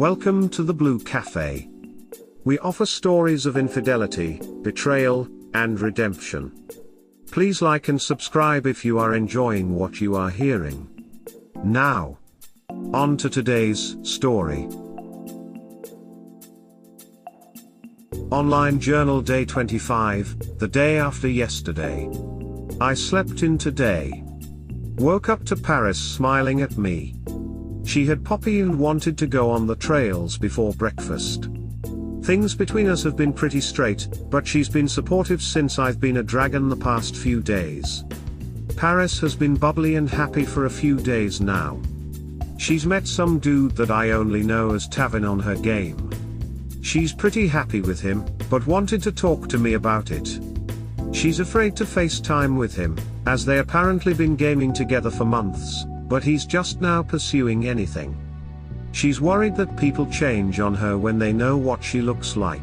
Welcome to the Blue Cafe. We offer stories of infidelity, betrayal, and redemption. Please like and subscribe if you are enjoying what you are hearing. Now, on to today's story. Online Journal Day 25, the day after yesterday. I slept in today. Woke up to Paris smiling at me. She had Poppy and wanted to go on the trails before breakfast. Things between us have been pretty straight, but she's been supportive since I've been a dragon the past few days. Paris has been bubbly and happy for a few days now. She's met some dude that I only know as Tavin on her game. She's pretty happy with him, but wanted to talk to me about it. She's afraid to FaceTime with him, as they apparently been gaming together for months, but he's just now pursuing anything. She's worried that people change on her when they know what she looks like.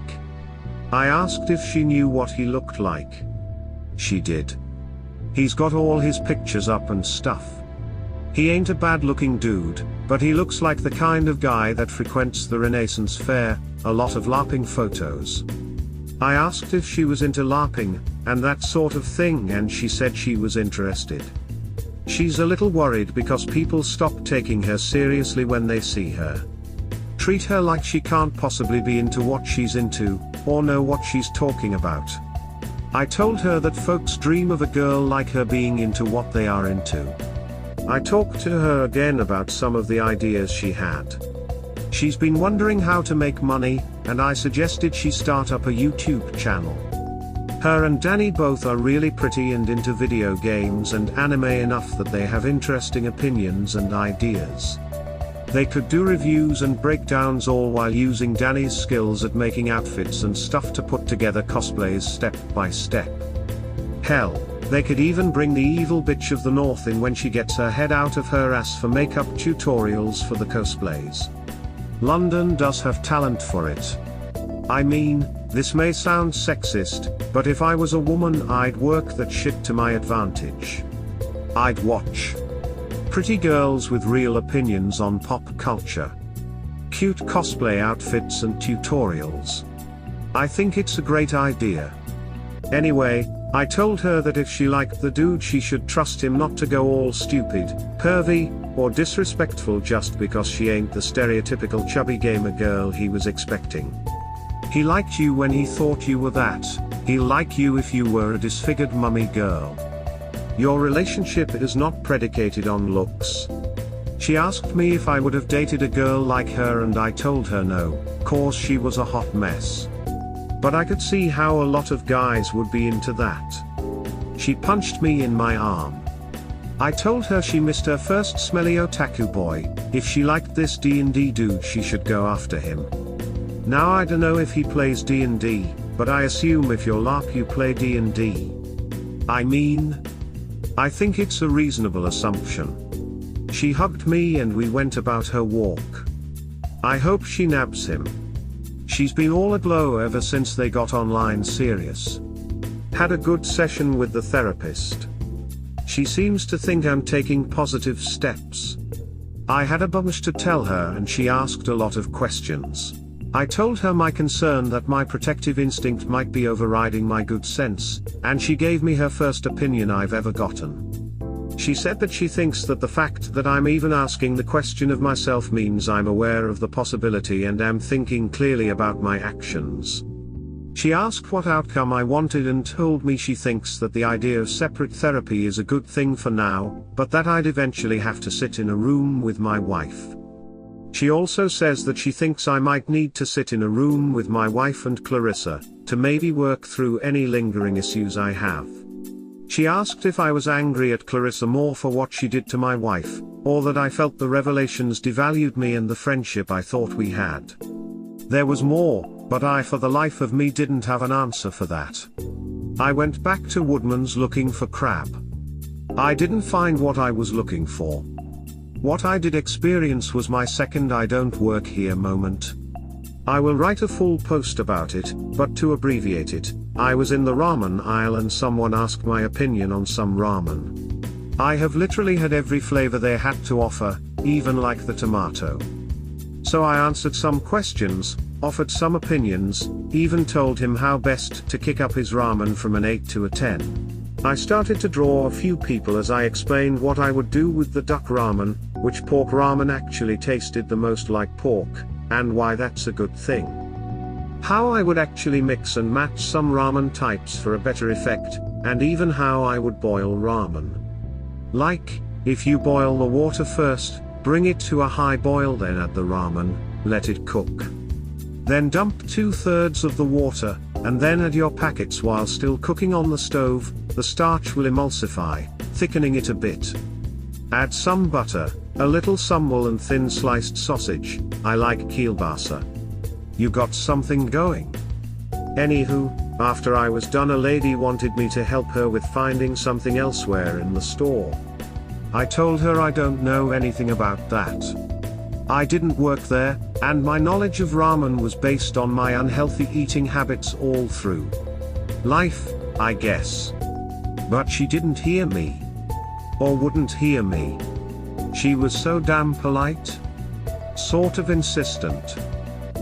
I asked if she knew what he looked like. She did. He's got all his pictures up and stuff. He ain't a bad-looking dude, but he looks like the kind of guy that frequents the Renaissance Fair, a lot of LARPing photos. I asked if she was into LARPing, and that sort of thing, and she said she was interested. She's a little worried because people stop taking her seriously when they see her. Treat her like she can't possibly be into what she's into, or know what she's talking about. I told her that folks dream of a girl like her being into what they are into. I talked to her again about some of the ideas she had. She's been wondering how to make money, and I suggested she start up a YouTube channel. Her and Danny both are really pretty and into video games and anime enough that they have interesting opinions and ideas. They could do reviews and breakdowns all while using Danny's skills at making outfits and stuff to put together cosplays step by step. Hell, they could even bring the evil bitch of the north in when she gets her head out of her ass for makeup tutorials for the cosplays. London does have talent for it. I mean, this may sound sexist, but if I was a woman I'd work that shit to my advantage. I'd watch pretty girls with real opinions on pop culture. Cute cosplay outfits and tutorials. I think it's a great idea. Anyway, I told her that if she liked the dude she should trust him not to go all stupid, pervy, or disrespectful just because she ain't the stereotypical chubby gamer girl he was expecting. He liked you when he thought you were that. He'll like you if you were a disfigured mummy girl. Your relationship is not predicated on looks. She asked me if I would have dated a girl like her and I told her no, cause she was a hot mess. But I could see how a lot of guys would be into that. She punched me in my arm. I told her she missed her first smelly otaku boy. If she liked this D&D dude she should go after him. Now I don't know if he plays D&D, but I assume if you're LARP you play D&D. I mean, I think it's a reasonable assumption. She hugged me and we went about her walk. I hope she nabs him. She's been all aglow ever since they got online serious. Had a good session with the therapist. She seems to think I'm taking positive steps. I had a bunch to tell her and she asked a lot of questions. I told her my concern that my protective instinct might be overriding my good sense, and she gave me her first opinion I've ever gotten. She said that she thinks that the fact that I'm even asking the question of myself means I'm aware of the possibility and am thinking clearly about my actions. She asked what outcome I wanted and told me she thinks that the idea of separate therapy is a good thing for now, but that I'd eventually have to sit in a room with my wife. She also says that she thinks I might need to sit in a room with my wife and Clarissa, to maybe work through any lingering issues I have. She asked if I was angry at Clarissa more for what she did to my wife, or that I felt the revelations devalued me and the friendship I thought we had. There was more, but I for the life of me didn't have an answer for that. I went back to Woodman's looking for crab. I didn't find what I was looking for. What I did experience was my second I don't work here moment. I will write a full post about it, but to abbreviate it, I was in the ramen aisle and someone asked my opinion on some ramen. I have literally had every flavor they had to offer, even like the tomato. So I answered some questions, offered some opinions, even told him how best to kick up his ramen from an 8 to a 10. I started to draw a few people as I explained what I would do with the duck ramen, which pork ramen actually tasted the most like pork, and why that's a good thing. How I would actually mix and match some ramen types for a better effect, and even how I would boil ramen. Like, if you boil the water first, bring it to a high boil, then add the ramen, let it cook. Then dump 2/3 of the water, and then add your packets while still cooking on the stove. The starch will emulsify, thickening it a bit. Add some butter, a little sambal and thin sliced sausage. I like kielbasa. You got something going. Anywho, after I was done, a lady wanted me to help her with finding something elsewhere in the store. I told her I don't know anything about that. I didn't work there, and my knowledge of ramen was based on my unhealthy eating habits all through life, I guess. But she didn't hear me. Or wouldn't hear me. She was so damn polite. Sort of insistent.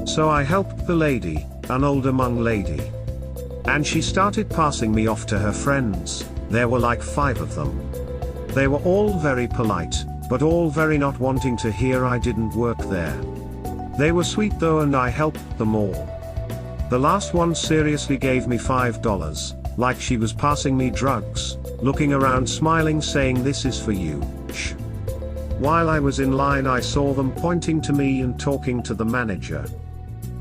So I helped the lady, an older Hmong lady. And she started passing me off to her friends. There were like 5 of them. They were all very polite, but all very not wanting to hear I didn't work there. They were sweet though, and I helped them all. The last one seriously gave me $5, like she was passing me drugs, looking around smiling saying, "This is for you, shh." While I was in line, I saw them pointing to me and talking to the manager.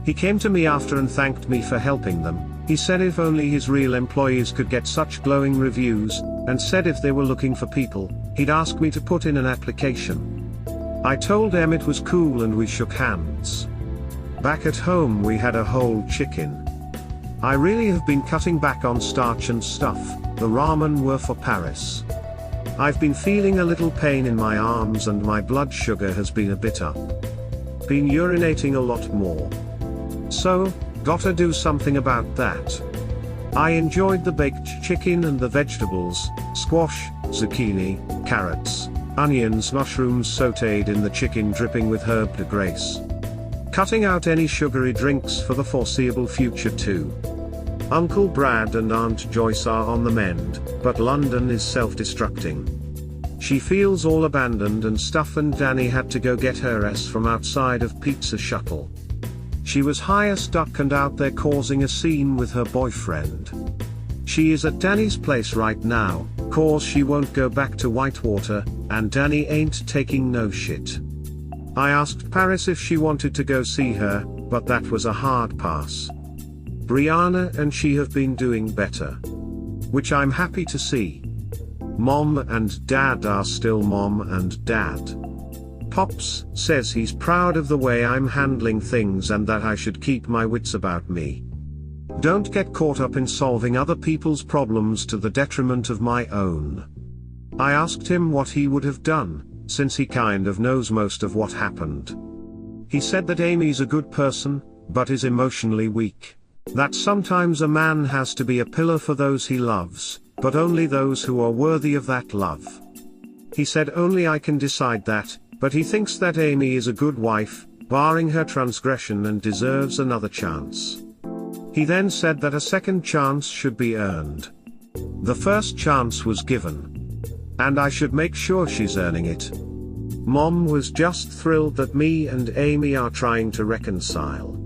He came to me after and thanked me for helping them. He said if only his real employees could get such glowing reviews, and said if they were looking for people, he'd ask me to put in an application. I told them it was cool and we shook hands. Back at home we had a whole chicken. I really have been cutting back on starch and stuff. The ramen were for Paris. I've been feeling a little pain in my arms and my blood sugar has been a bit up. Been urinating a lot more. So, gotta do something about that. I enjoyed the baked chicken and the vegetables, squash, zucchini, carrots, onions, mushrooms sautéed in the chicken, dripping with herb de grace. Cutting out any sugary drinks for the foreseeable future too. Uncle Brad and Aunt Joyce are on the mend, but London is self-destructing. She feels all abandoned and stuff, and Danny had to go get her ass from outside of Pizza Shuttle. She was high stuck and out there causing a scene with her boyfriend. She is at Danny's place right now, cause she won't go back to Whitewater, and Danny ain't taking no shit. I asked Paris if she wanted to go see her, but that was a hard pass. Brianna and she have been doing better. Which I'm happy to see. Mom and Dad are still Mom and Dad. Pops says he's proud of the way I'm handling things and that I should keep my wits about me. Don't get caught up in solving other people's problems to the detriment of my own. I asked him what he would have done, since he kind of knows most of what happened. He said that Amy's a good person, but is emotionally weak. That sometimes a man has to be a pillar for those he loves, but only those who are worthy of that love. He said only I can decide that, but he thinks that Amy is a good wife, barring her transgression, and deserves another chance. He then said that a second chance should be earned. The first chance was given. And I should make sure she's earning it. Mom was just thrilled that me and Amy are trying to reconcile.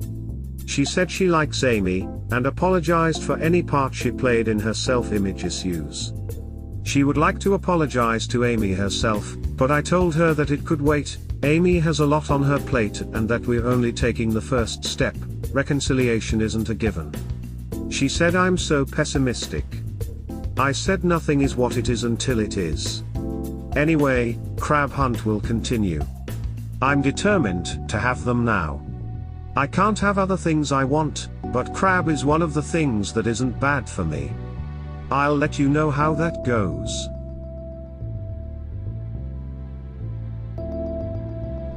She said she likes Amy, and apologized for any part she played in her self-image issues. She would like to apologize to Amy herself, but I told her that it could wait. Amy has a lot on her plate and that we're only taking the first step. Reconciliation isn't a given. She said I'm so pessimistic. I said nothing is what it is until it is. Anyway, crab hunt will continue. I'm determined to have them now. I can't have other things I want, but crab is one of the things that isn't bad for me. I'll let you know how that goes.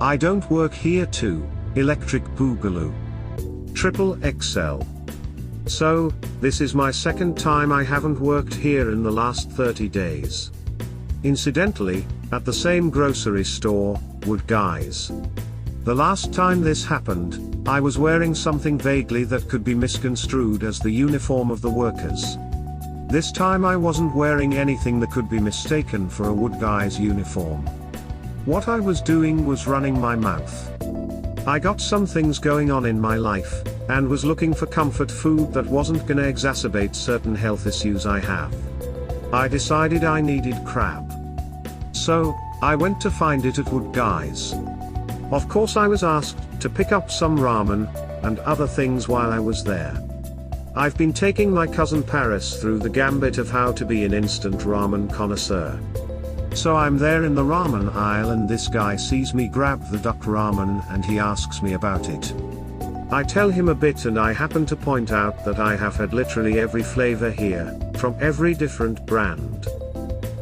I don't work here too, Electric Boogaloo. Triple XL. So, this is my second time I haven't worked here in the last 30 days. Incidentally, at the same grocery store, would guys. The last time this happened, I was wearing something vaguely that could be misconstrued as the uniform of the workers. This time I wasn't wearing anything that could be mistaken for a wood guy's uniform. What I was doing was running my mouth. I got some things going on in my life, and was looking for comfort food that wasn't gonna exacerbate certain health issues I have. I decided I needed crab. So, I went to find it at Wood Guy's. Of course I was asked to pick up some ramen, and other things while I was there. I've been taking my cousin Paris through the gambit of how to be an instant ramen connoisseur. So I'm there in the ramen aisle and this guy sees me grab the duck ramen and he asks me about it. I tell him a bit and I happen to point out that I have had literally every flavor here, from every different brand.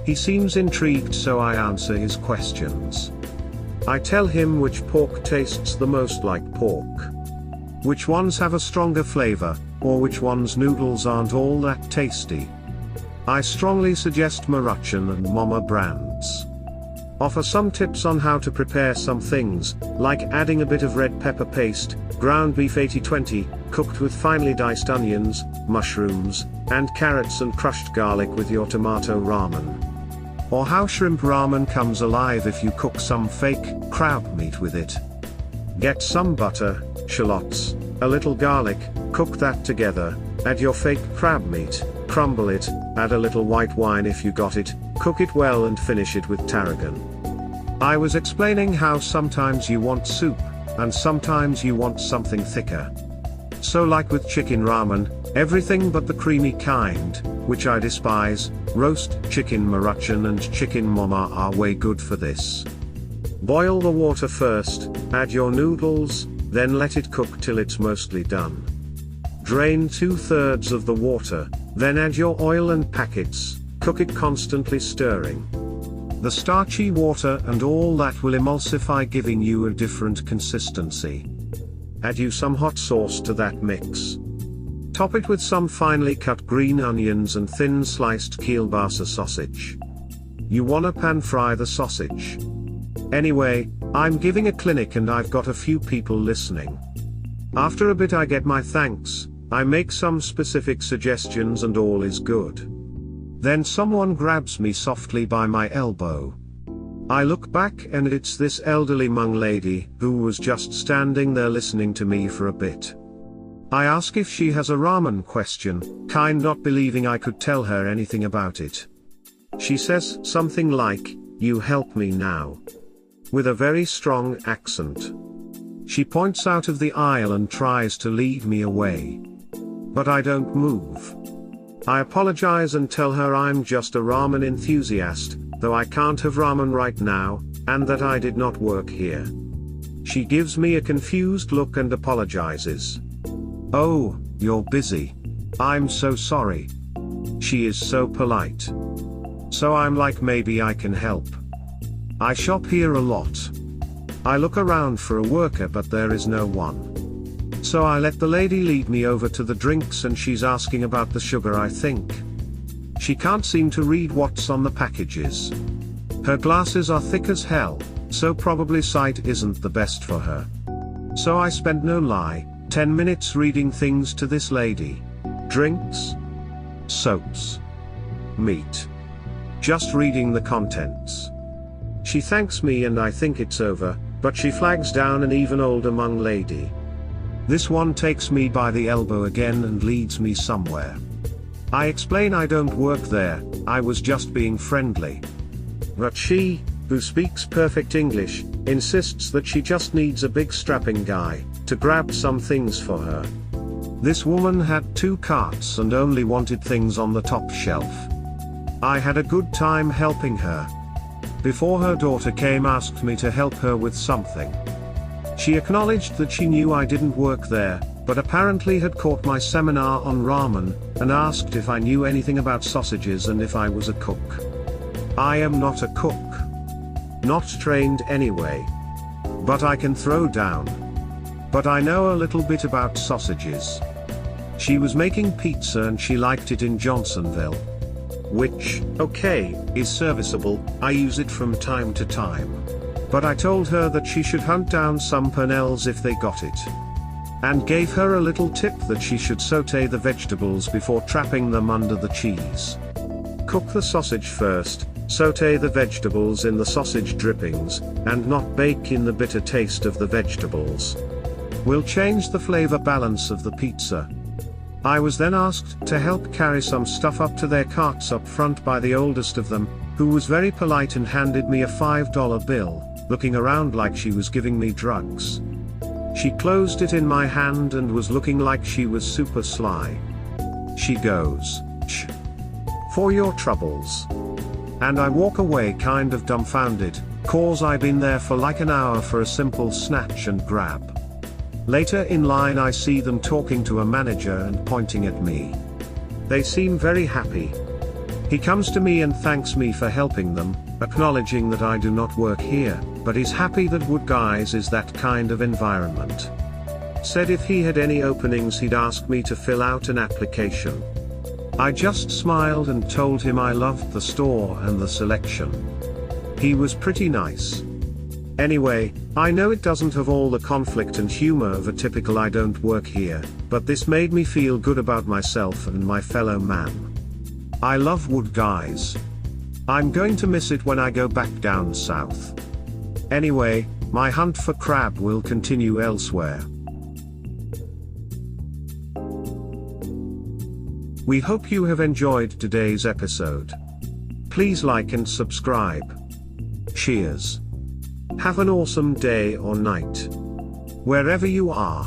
He seems intrigued, so I answer his questions. I tell him which pork tastes the most like pork, which ones have a stronger flavor, or which ones' noodles aren't all that tasty. I strongly suggest Maruchan and Mama brands. Offer some tips on how to prepare some things, like adding a bit of red pepper paste, ground beef 80-20, cooked with finely diced onions, mushrooms, and carrots and crushed garlic with your tomato ramen. Or how shrimp ramen comes alive if you cook some fake crab meat with it. Get some butter, shallots, a little garlic, cook that together, add your fake crab meat, crumble it, add a little white wine if you got it, cook it well and finish it with tarragon. I was explaining how sometimes you want soup, and sometimes you want something thicker. So like with chicken ramen, everything but the creamy kind, which I despise, roast chicken Maruchan and chicken Mama are way good for this. Boil the water first, add your noodles, then let it cook till it's mostly done. Drain 2/3 of the water, then add your oil and packets, cook it constantly stirring. The starchy water and all that will emulsify, giving you a different consistency. Add you some hot sauce to that mix. Top it with some finely cut green onions and thin sliced kielbasa sausage. You wanna pan fry the sausage. Anyway, I'm giving a clinic and I've got a few people listening. After a bit I get my thanks, I make some specific suggestions and all is good. Then someone grabs me softly by my elbow. I look back and it's this elderly Hmong lady, who was just standing there listening to me for a bit. I ask if she has a ramen question, kind not believing I could tell her anything about it. She says something like, "You help me now," with a very strong accent. She points out of the aisle and tries to lead me away. But I don't move. I apologize and tell her I'm just a ramen enthusiast, though I can't have ramen right now, and that I did not work here. She gives me a confused look and apologizes. "Oh, you're busy. I'm so sorry." She is so polite. So I'm like, maybe I can help. I shop here a lot. I look around for a worker but there is no one. So I let the lady lead me over to the drinks and she's asking about the sugar, I think. She can't seem to read what's on the packages. Her glasses are thick as hell, so probably sight isn't the best for her. So I spent, no lie, 10 minutes reading things to this lady. Drinks, soaps, meat. Just reading the contents. She thanks me and I think it's over, but she flags down an even older Hmong lady. This one takes me by the elbow again and leads me somewhere. I explain I don't work there, I was just being friendly. But she, who speaks perfect English, insists that she just needs a big strapping guy to grab some things for her. This woman had 2 carts and only wanted things on the top shelf. I had a good time helping her. Before her daughter came, asked me to help her with something. She acknowledged that she knew I didn't work there, but apparently had caught my seminar on ramen, and asked if I knew anything about sausages and if I was a cook. I am not a cook. Not trained anyway. But I can throw down. But I know a little bit about sausages. She was making pizza and she liked it in Johnsonville. Which, okay, is serviceable, I use it from time to time. But I told her that she should hunt down some pernels if they got it. And gave her a little tip that she should sauté the vegetables before trapping them under the cheese. Cook the sausage first, sauté the vegetables in the sausage drippings, and not bake in the bitter taste of the vegetables. Will change the flavor balance of the pizza. I was then asked to help carry some stuff up to their carts up front by the oldest of them, who was very polite and handed me a $5 bill, looking around like she was giving me drugs. She closed it in my hand and was looking like she was super sly. She goes, "Ch. For your troubles." And I walk away kind of dumbfounded, cause I been there for like an hour for a simple snatch and grab. Later in line I see them talking to a manager and pointing at me. They seem very happy. He comes to me and thanks me for helping them, acknowledging that I do not work here, but is happy that Wood Guys is that kind of environment. Said if he had any openings he'd ask me to fill out an application. I just smiled and told him I loved the store and the selection. He was pretty nice. Anyway, I know it doesn't have all the conflict and humor of a typical I don't work here, but this made me feel good about myself and my fellow man. I love Wood Guys. I'm going to miss it when I go back down south. Anyway, my hunt for crab will continue elsewhere. We hope you have enjoyed today's episode. Please like and subscribe. Cheers. Have an awesome day or night. Wherever you are.